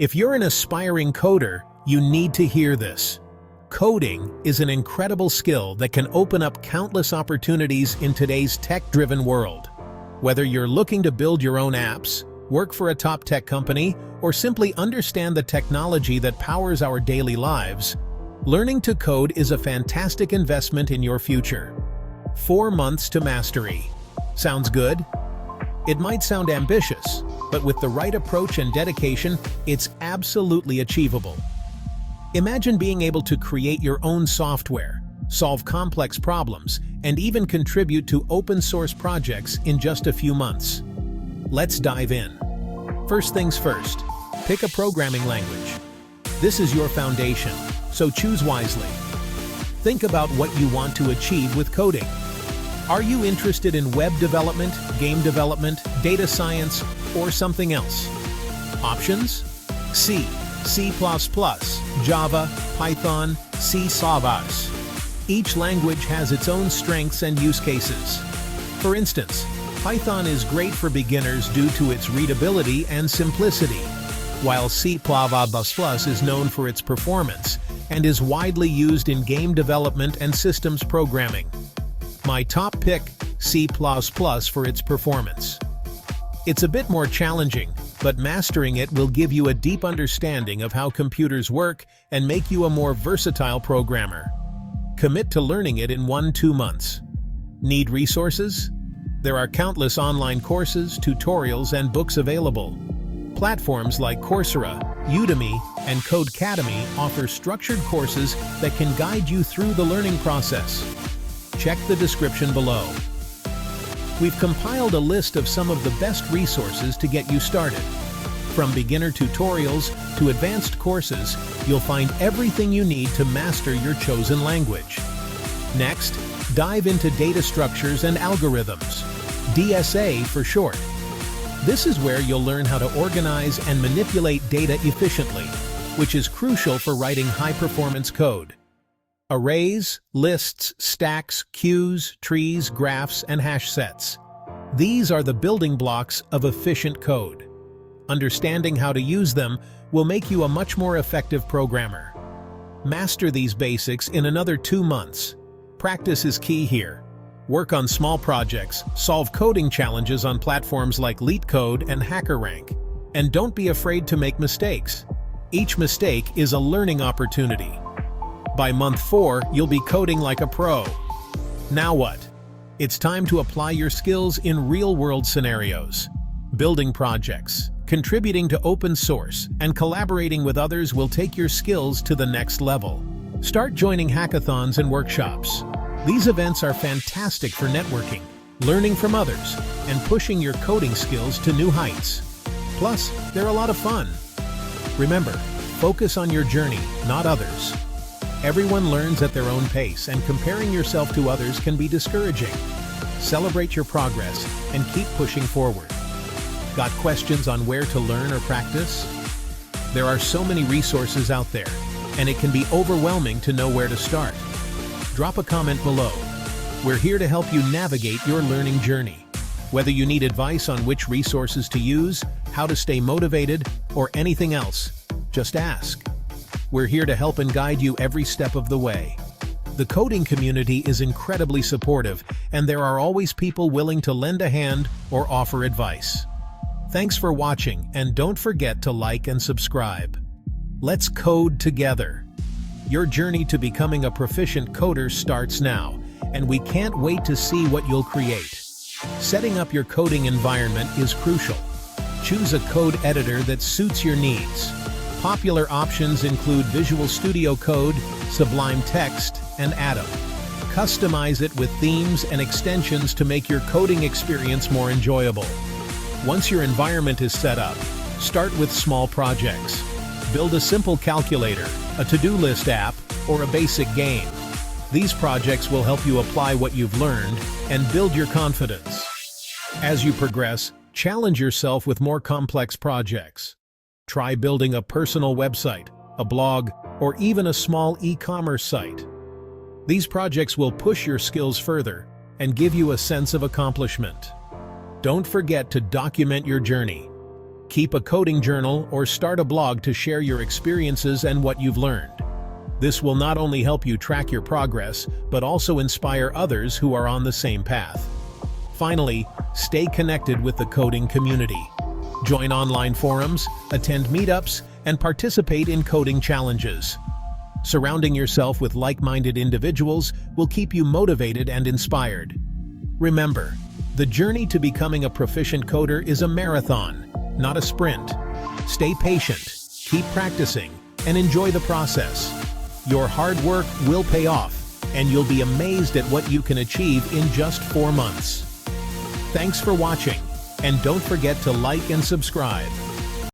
If you're an aspiring coder, you need to hear this. Coding is an incredible skill that can open up countless opportunities in today's tech-driven world. Whether you're looking to build your own apps, work for a top tech company, or simply understand the technology that powers our daily lives, learning to code is a fantastic investment in your future. 4 months to mastery. Sounds good? It might sound ambitious, but with the right approach and dedication, it's absolutely achievable. Imagine being able to create your own software, solve complex problems, and even contribute to open-source projects in just a few months. Let's dive in. First things first, pick a programming language. This is your foundation, so choose wisely. Think about what you want to achieve with coding. Are you interested in web development, game development, data science, or something else? Options? C, C++, Java, Python, C#+. Each language has its own strengths and use cases. For instance, Python is great for beginners due to its readability and simplicity, while C++ is known for its performance and is widely used in game development and systems programming. My top pick, C++ for its performance. It's a bit more challenging, but mastering it will give you a deep understanding of how computers work and make you a more versatile programmer. Commit to learning it in 1-2 months. Need resources? There are countless online courses, tutorials, and books available. Platforms like Coursera, Udemy, and Codecademy offer structured courses that can guide you through the learning process. Check the description below. We've compiled a list of some of the best resources to get you started. From beginner tutorials to advanced courses, you'll find everything you need to master your chosen language. Next, dive into data structures and algorithms, DSA for short. This is where you'll learn how to organize and manipulate data efficiently, which is crucial for writing high-performance code. Arrays, lists, stacks, queues, trees, graphs, and hash sets. These are the building blocks of efficient code. Understanding how to use them will make you a much more effective programmer. Master these basics in another 2 months. Practice is key here. Work on small projects, solve coding challenges on platforms like LeetCode and HackerRank, and don't be afraid to make mistakes. Each mistake is a learning opportunity. By month 4, you'll be coding like a pro. Now what? It's time to apply your skills in real-world scenarios. Building projects, contributing to open source, and collaborating with others will take your skills to the next level. Start joining hackathons and workshops. These events are fantastic for networking, learning from others, and pushing your coding skills to new heights. Plus, they're a lot of fun. Remember, focus on your journey, not others. Everyone learns at their own pace, and comparing yourself to others can be discouraging. Celebrate your progress and keep pushing forward. Got questions on where to learn or practice? There are so many resources out there, and it can be overwhelming to know where to start. Drop a comment below. We're here to help you navigate your learning journey. Whether you need advice on which resources to use, how to stay motivated, or anything else, just ask. We're here to help and guide you every step of the way. The coding community is incredibly supportive, and there are always people willing to lend a hand or offer advice. Thanks for watching, and don't forget to like and subscribe. Let's code together. Your journey to becoming a proficient coder starts now, and we can't wait to see what you'll create. Setting up your coding environment is crucial. Choose a code editor that suits your needs. Popular options include Visual Studio Code, Sublime Text, and Atom. Customize it with themes and extensions to make your coding experience more enjoyable. Once your environment is set up, start with small projects. Build a simple calculator, a to-do list app, or a basic game. These projects will help you apply what you've learned and build your confidence. As you progress, challenge yourself with more complex projects. Try building a personal website, a blog, or even a small e-commerce site. These projects will push your skills further and give you a sense of accomplishment. Don't forget to document your journey. Keep a coding journal or start a blog to share your experiences and what you've learned. This will not only help you track your progress, but also inspire others who are on the same path. Finally, stay connected with the coding community. Join online forums, attend meetups, and participate in coding challenges. Surrounding yourself with like-minded individuals will keep you motivated and inspired. Remember, the journey to becoming a proficient coder is a marathon, not a sprint. Stay patient, keep practicing, and enjoy the process. Your hard work will pay off, and you'll be amazed at what you can achieve in just 4 months. Thanks for watching, and don't forget to like and subscribe.